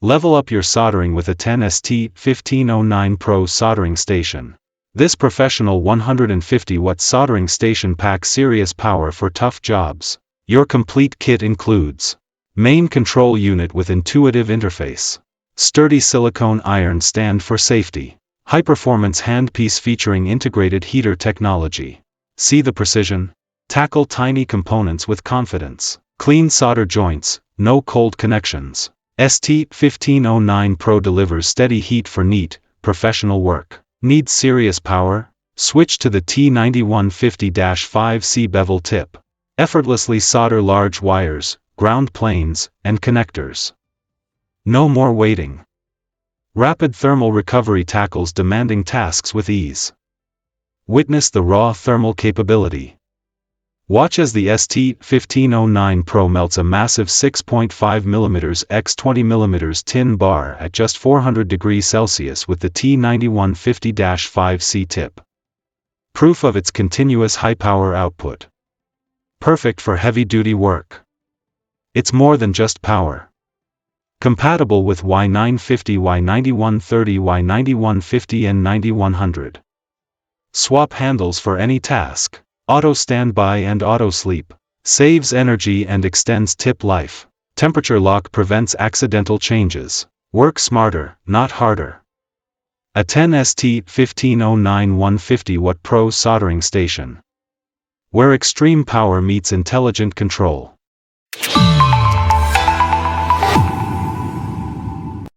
Level up your soldering with ATTEN ST-1509 Pro soldering station. This professional 150-watt soldering station packs serious power for tough jobs. Your complete kit includes main control unit with intuitive interface, sturdy silicone iron stand for safety, high-performance handpiece featuring integrated heater technology. See the precision? Tackle tiny components with confidence. Clean solder joints, no cold connections. ST-1509 Pro delivers steady heat for neat, professional work. Need serious power? Switch to the T9150-5C bevel tip. Effortlessly solder large wires, ground planes, and connectors. No more waiting. Rapid thermal recovery tackles demanding tasks with ease. Witness the raw thermal capability. Watch as the ST-1509 Pro melts a massive 6.5 mm x 20 mm tin bar at just 400 degrees Celsius with the T9150-5C tip. Proof of its continuous high power output. Perfect for heavy-duty work. It's more than just power. Compatible with Y950, Y9130, Y9150 and 9100. Swap handles for any task. Auto standby and auto sleep. Saves energy and extends tip life. Temperature lock prevents accidental changes. Work smarter, not harder. ATTEN ST-1509 150-watt Pro soldering station. Where extreme power meets intelligent control.